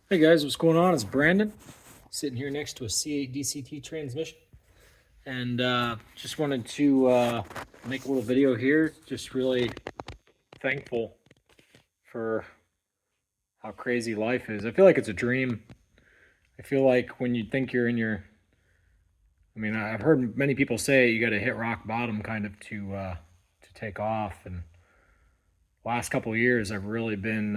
Hey guys, what's going on? It's Brandon sitting here next to a C8 DCT transmission, and just wanted to make a little video here. Just really thankful for how crazy life is. I feel like it's a dream. I feel like when you think you're in your, I mean, I've heard many people say you got to hit rock bottom kind of to take off. And last couple of years, I've really been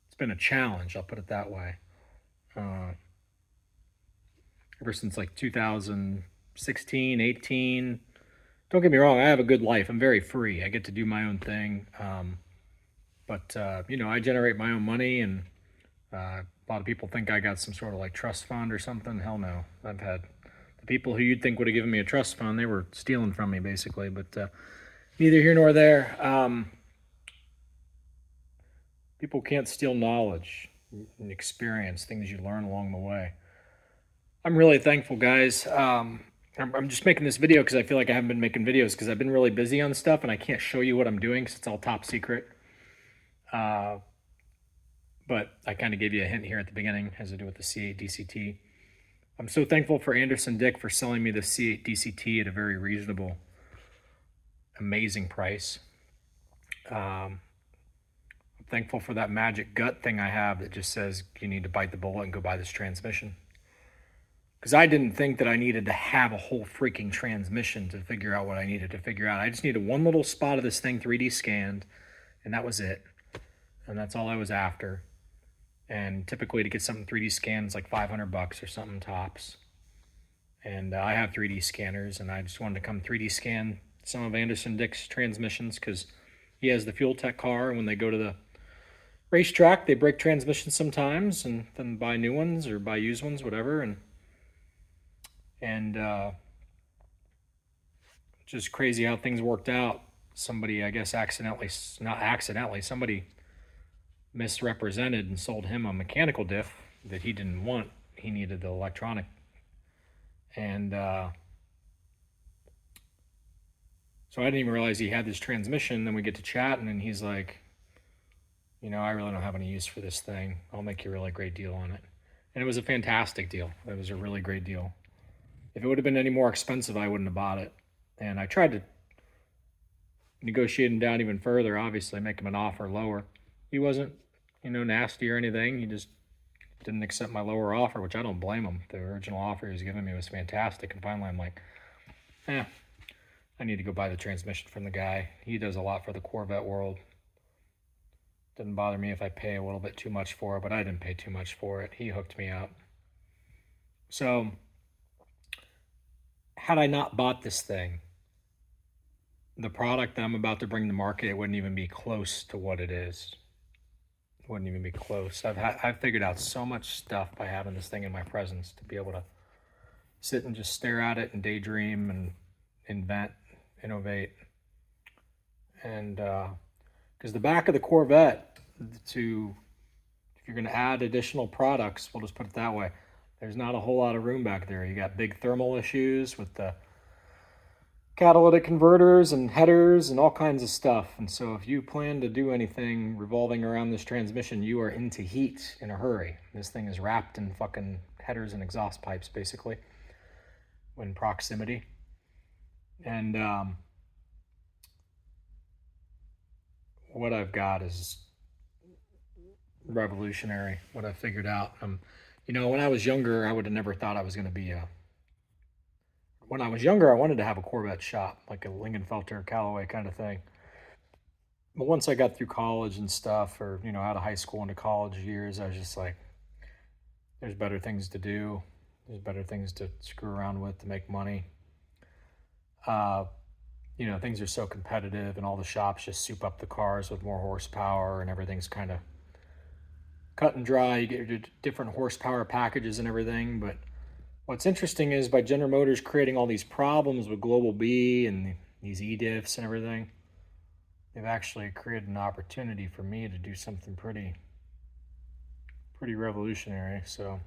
it's been a challenge. I'll put it that way. Uh, Ever since like 2016, 18. Don't get me wrong, I have a good life. I'm very free. I get to do my own thing. But I generate my own money, and a lot of people think I got some sort of like trust fund or something. Hell no. I've had the people who you'd think would have given me a trust fund, they were stealing from me basically. But neither here nor there. People can't steal knowledge and experience, things you learn along the way. I'm really thankful, guys. I'm just making this video because I feel like I haven't been making videos because I've been really busy on stuff and I can't show you what I'm doing because it's all top secret. Uh, but I kind of gave you a hint here at the beginning, as I do with the C8 DCT. I'm so thankful for Anderson Dick for selling me the C8 DCT at a very reasonable, amazing price. I'm thankful for that magic gut thing I have that just says you need to bite the bullet and go buy this transmission. Because I didn't think that I needed to have a whole freaking transmission to figure out what I needed to figure out. I just needed one little spot of this thing 3D scanned, and that was it. And that's all I was after. And typically to get something 3D scanned is like $500 or something tops. And I have 3D scanners, and I just wanted to come 3D scan some of Anderson Dick's transmissions because he has the Fuel Tech car, and when they go to the racetrack, they break transmissions sometimes and then buy new ones or buy used ones, whatever. And just crazy how things worked out. Somebody, I guess, not accidentally, somebody misrepresented and sold him a mechanical diff that he didn't want. He needed the electronic. And so I didn't even realize he had this transmission. Then we get to chatting, and he's like, I really don't have any use for this thing. I'll make you a really great deal on it. And it was a fantastic deal. It was a really great deal. If it would have been any more expensive, I wouldn't have bought it. And I tried to negotiate him down even further, obviously, make him an offer lower. He wasn't, nasty or anything. He just didn't accept my lower offer, which I don't blame him. The original offer he was giving me was fantastic. And finally, I'm like, I need to go buy the transmission from the guy. He does a lot for the Corvette world. Doesn't bother me if I pay a little bit too much for it, but I didn't pay too much for it. He hooked me up. So had I not bought this thing, the product that I'm about to bring to market, it wouldn't even be close to what it is. It wouldn't even be close. I've figured out so much stuff by having this thing in my presence to be able to sit and just stare at it and daydream and invent, innovate. And because the back of the Corvette, if you're going to add additional products, we'll just put it that way, there's not a whole lot of room back there. You got big thermal issues with the catalytic converters and headers and all kinds of stuff. And so if you plan to do anything revolving around this transmission, you are into heat in a hurry. This thing is wrapped in fucking headers and exhaust pipes, basically, in proximity. And what I've got is revolutionary, what I figured out. When I was younger, I would have never thought I was going to be when I was younger, I wanted to have a Corvette shop, like a Lingenfelter, Callaway kind of thing. But once I got through college and stuff, or, out of high school into college years, I was just like, there's better things to do. There's better things to screw around with to make money. Things are so competitive, and all the shops just soup up the cars with more horsepower, and everything's kind of cut and dry. You get your different horsepower packages and everything. But what's interesting is by General Motors creating all these problems with Global B and these e-diffs and everything, they've actually created an opportunity for me to do something pretty revolutionary. So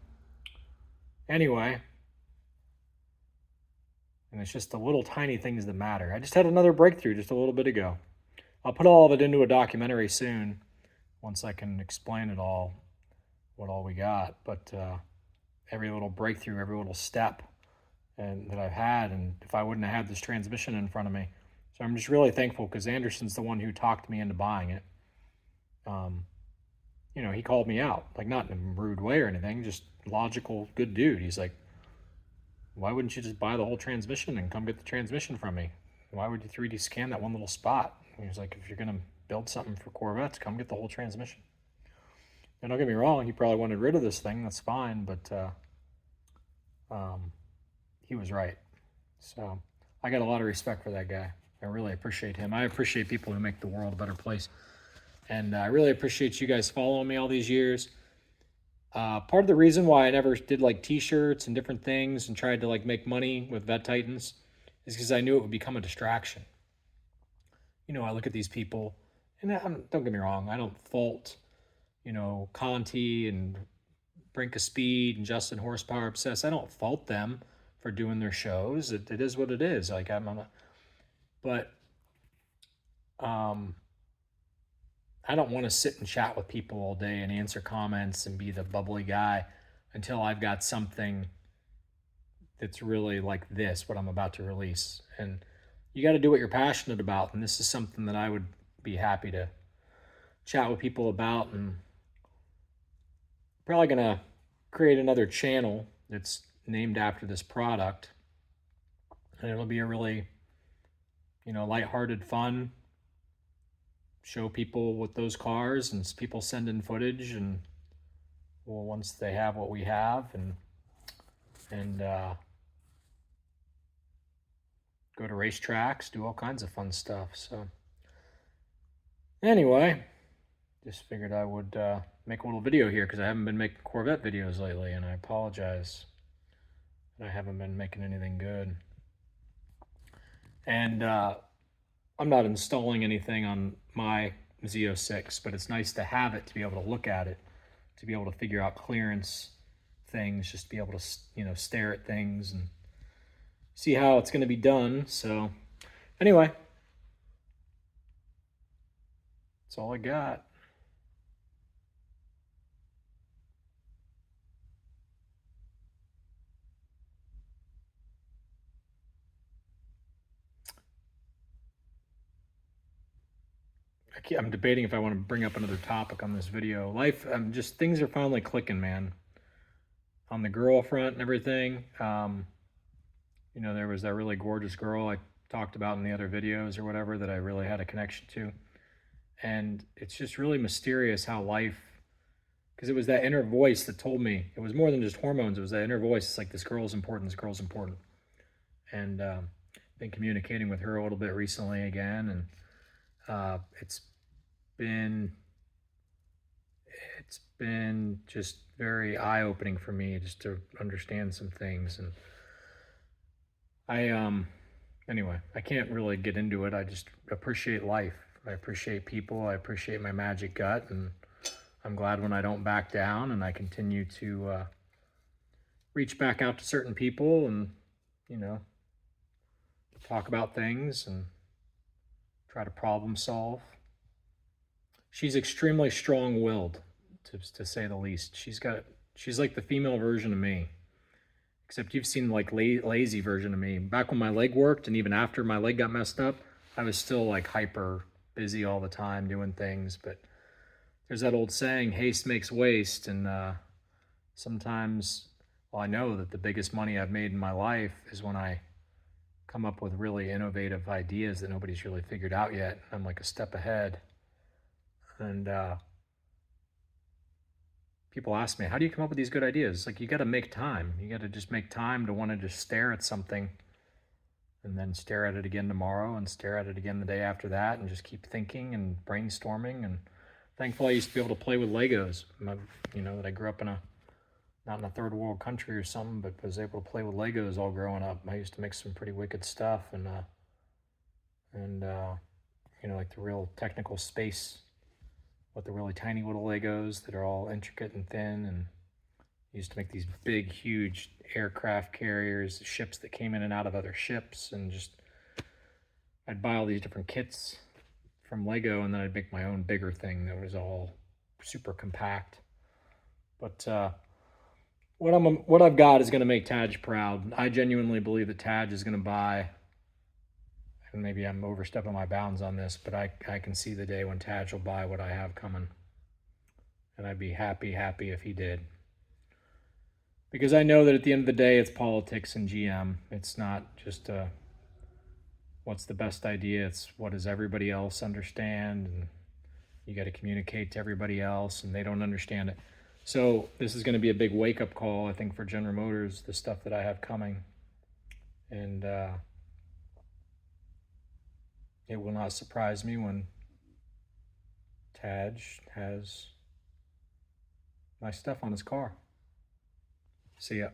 anyway, and it's just the little tiny things that matter. I just had another breakthrough just a little bit ago. I'll put all of it into a documentary soon once I can explain it all. what all we got. But every little breakthrough, every little step and that I've had, and if I wouldn't have had this transmission in front of me. So I'm just really thankful because Anderson's the one who talked me into buying it. Um, he called me out, like not in a rude way or anything, just logical, good dude. He's like, why wouldn't you just buy the whole transmission and come get the transmission from me? Why would you 3D scan that one little spot? He was like, if you're going to build something for Corvettes, come get the whole transmission. And don't get me wrong, he probably wanted rid of this thing. That's fine, but he was right. So I got a lot of respect for that guy. I really appreciate him. I appreciate people who make the world a better place. And I really appreciate you guys following me all these years. Part of the reason why I never did like t-shirts and different things and tried to like make money with Vet Titans is because I knew it would become a distraction. I look at these people, and don't get me wrong, I don't fault, Conti and Brink of Speed and Justin Horsepower Obsessed. I don't fault them for doing their shows. It is what it is. Like but I don't want to sit and chat with people all day and answer comments and be the bubbly guy until I've got something that's really like this, what I'm about to release. And you got to do what you're passionate about. And this is something that I would be happy to chat with people about. And probably going to create another channel that's named after this product. And it'll be a really, lighthearted, fun, show people with those cars, and people send in footage, and once they have what we have, and go to racetracks, do all kinds of fun stuff. So anyway, just figured I would make a little video here because I haven't been making Corvette videos lately, and I apologize that I haven't been making anything good. And I'm not installing anything on my Z06, but it's nice to have it, to be able to look at it, to be able to figure out clearance things, just to be able to, stare at things and see how it's going to be done. So anyway, that's all I got. I'm debating if I want to bring up another topic on this video. Life, things are finally clicking, man. On the girl front and everything. There was that really gorgeous girl I talked about in the other videos or whatever that I really had a connection to. And it's just really mysterious how life, because it was that inner voice that told me, it was more than just hormones. It was that inner voice. It's like, this girl's important, this girl's important. And been communicating with her a little bit recently again. And it's been just very eye-opening for me just to understand some things. And anyway, I can't really get into it. I just appreciate life. I appreciate people. I appreciate my magic gut, and I'm glad when I don't back down and I continue to reach back out to certain people and, talk about things and try to problem solve. She's extremely strong-willed, to say the least. She's like the female version of me, except you've seen like lazy version of me. Back when my leg worked, and even after my leg got messed up, I was still like hyper busy all the time doing things. But there's that old saying, haste makes waste. And sometimes, well, I know that the biggest money I've made in my life is when I come up with really innovative ideas that nobody's really figured out yet. I'm like a step ahead. And people ask me, how do you come up with these good ideas? Like, you got to make time. You got to just make time to want to just stare at something and then stare at it again tomorrow and stare at it again the day after that and just keep thinking and brainstorming. And thankfully, I used to be able to play with Legos. That I grew up not in a third world country or something, but was able to play with Legos all growing up. I used to make some pretty wicked stuff and like the real technical space with the really tiny little Legos that are all intricate and thin. And I used to make these big, huge aircraft carriers, ships that came in and out of other ships, and I'd buy all these different kits from Lego, and then I'd make my own bigger thing that was all super compact. But what I've got is going to make Taj proud. I genuinely believe that Taj is going to buy, and maybe I'm overstepping my bounds on this, but I can see the day when Taj will buy what I have coming. And I'd be happy if he did. Because I know that at the end of the day, it's politics and GM. It's not just what's the best idea. It's what does everybody else understand, and you got to communicate to everybody else, and they don't understand it. So this is going to be a big wake-up call, I think, for General Motors, the stuff that I have coming. And it will not surprise me when Taj has my stuff on his car. See ya.